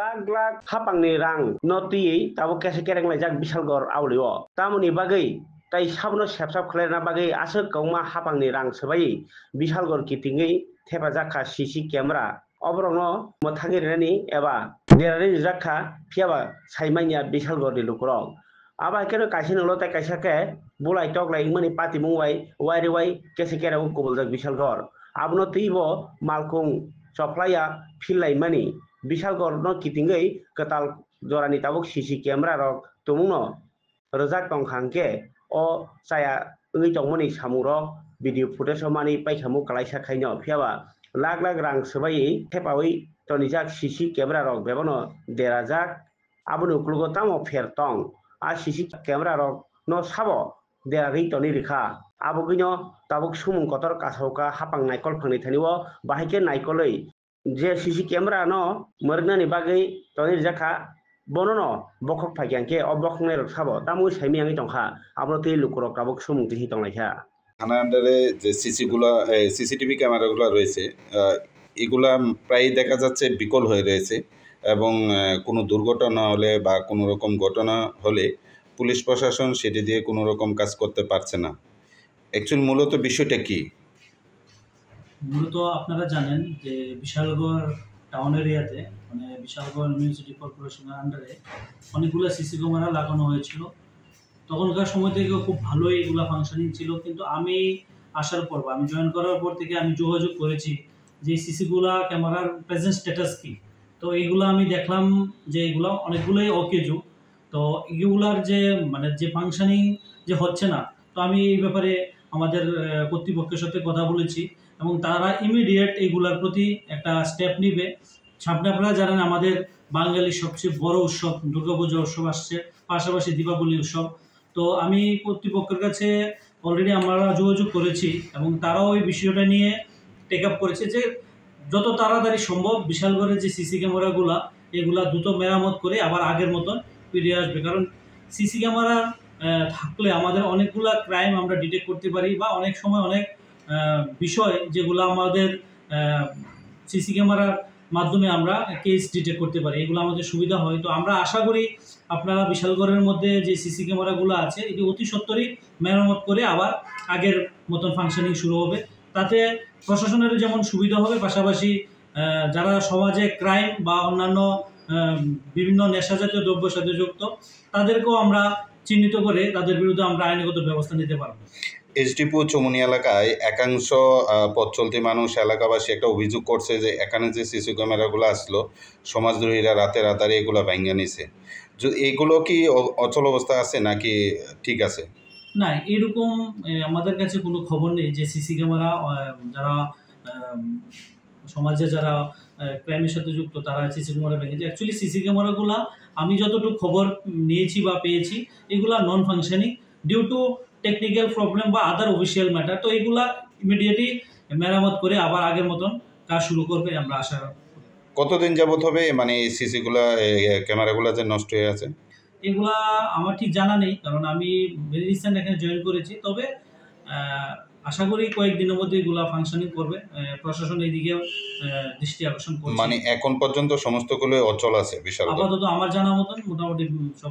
लाख लाख हापांनि रां नटियै ताबो केसे केरेंलायजाक बिशालगर आवलियो तामुनि बागै ताई साबनो सेबसाब खालायना बागै आसो गावमा हापांनि रां सोबायै बिशालगर किटिङै हेफाजाबखा सीसी कैमरा अबरंनो मोथागिरनायनि एबा देरानि जाखा फियाबा साइमानिया बिशालगरनि लुकुरक आबा केनो काइसे नलो ताई काइसाके बुलाय टकलाय मनि पाति मुंवाय वाइरे वाइ केसे केरें कुबलजाक बिशालगर आबनो तीबो मालकुं सप्लाया फिल्लाय मनि बिशालगर न किटिङै कताल जरानि ताबुक सीसी कैमरा रक तुमुनो रजाक टंखांके ओ साया ओइ टंमनि सामुरक भिडिअ फुटेज मानि पाइखामु कलाइसा खाइनो फियाबा लाख लाख रां सोबायै हेपावै टनिजाक सीसी कैमरा रक बेबनो देराजाक आबनो उक्लुगो तामो फेरतं आ सीसी कैमरा रक न साबो देरागै टनि रिखा आबुगिनो ताबुक सुमुं कतर कासावका हापां नाइकल फांनि थानिवो बाहायके नाइकलै जे सीसी कैमरा न मरगनानि बागै टनि जाखा बोनो बखक फाइक्यांके अब बखंनाय रक साबो तामु साइमियांगै टंखा आबनो तै लुकुरक ताबुक सुमुं तिहि टंलायखा থানা আন্ডারে যে সিসিটিভি ক্যামেরাগুলো রয়েছে এগুলা প্রায় দেখা যাচ্ছে বিকল হয়ে রয়েছে এবং কোনো দুর্ঘটনা হলে বা কোনো রকম ঘটনা হলে পুলিশ প্রশাসন সেটি দিয়ে কোনো রকম কাজ করতে পারছে না। অ্যাকচুয়ালি মূলত বিষয়টা কি? মূলত আপনারা জানেন যে বিশালগড় টাউন এরিয়াতে মানে বিশালগড় মিউনিসিপাল কর্পোরেশনের আন্ডারে অনেকগুলো সিসি ক্যামেরা লাগানো হয়েছিল। তখনকার সময় থেকে খুব ভালোই এগুলো ফাংশনিং ছিল, কিন্তু আমি আসার পর আমি জয়েন করার পর থেকে আমি যোগাযোগ করেছি যে সিসিগুলা ক্যামেরার প্রেজেন্ট স্ট্যাটাস কী। তো এইগুলো আমি দেখলাম যে এগুলো অনেকগুলোই অকেজো। তো এগুলার যে মানে যে ফাংশনিং যে হচ্ছে না, তো আমি এই ব্যাপারে আমাদের কর্তৃপক্ষের সাথে কথা বলেছি এবং তারা ইমিডিয়েট এইগুলার প্রতি একটা স্টেপ নিবে। সামনে আপনারা জানেন আমাদের বাঙালির সবচেয়ে বড় উৎসব দুর্গাপূজা উৎসব আসছে, পাশাপাশি দীপাবলি উৎসব। তো আমি কর্তৃপক্ষের কাছে অলরেডি আমরা যোগাযোগ করেছি এবং তারাও এই বিষয়টা নিয়ে টেক আপ করেছে যে যত তাড়াতাড়ি সম্ভব বিশালগড়ের যে সিসি ক্যামেরাগুলো এগুলা দ্রুত মেরামত করে আবার আগের মতন ফিরে আসবে। কারণ সিসি ক্যামেরা থাকলে আমাদের অনেকগুলা ক্রাইম আমরা ডিটেক্ট করতে পারি বা অনেক সময় অনেক বিষয় যেগুলো আমাদের সিসি ক্যামেরার মাধ্যমে আমরা কেস ডিটেক্ট করতে পারি, এগুলো আমাদের সুবিধা হয়। তো আমরা আশা করি আপনারা বিশালগড়ের মধ্যে যে সিসি ক্যামেরাগুলো আছে এটি অতি সত্বরই মেরামত করে আবার আগের মতন ফাংশনিং শুরু হবে। তাতে প্রশাসনেরও যেমন সুবিধা হবে, পাশাপাশি যারা সমাজে ক্রাইম বা অন্যান্য বিভিন্ন নেশাজাতীয় দ্রব্যের সাথে যুক্ত তাদেরকেও আমরা চিহ্নিত করে তাদের বিরুদ্ধে আমরা আইনগত ব্যবস্থা নিতে পারব। এসডিপুর চৌমুনি এলাকায় একাংশ পথ চলতি মানুষ এলাকাবাসী একটা অভিযোগ করছে যে এখানে যে সিসি ক্যামেরাগুলো আসলো সমাজদ্রোহীরা রাতে রাতারে এগুলো ভাঙিয়ে নিছে। এগুলো কি অচল অবস্থা আছে নাকি ঠিক আছে? না, এরকম আমাদের কাছে কোনো খবর নেই যে সিসি ক্যামেরা যারা সমাজে যারা ক্রাইমের সাথে যুক্ত তারা সিসি ক্যামেরা ভেঙেছে। অ্যাকচুয়ালি সিসি ক্যামেরাগুলো আমি যতটুকু খবর নিয়েছি বা পেয়েছি এগুলা non functioning due to technical problem বা আদার অফিসিয়াল ম্যাটার। তো এগুলা ইমিডিয়েটলি মেরামত করে আবার আগের মতন কাজ শুরু করবে আমরা আশা। কতদিন যাবত হবে মানে এই সিসিগুলা ক্যামেরাগুলো যে নষ্ট হয়ে আছে? এগুলা আমার ঠিক জানা নেই, কারণ আমি ভেরি রিসেন্ট এখানে জয়েন করেছি। তবে আশা করি কয়েকদিনের মধ্যে এগুলা ফাংশনিং করবে। প্রশাসন এইদিকে দৃষ্টি আকর্ষণ করছে। মানে এখন পর্যন্ত সমস্তগুলো অচল আছে বিশাল? আপাতত আমার জানা মতন মোটামুটি সব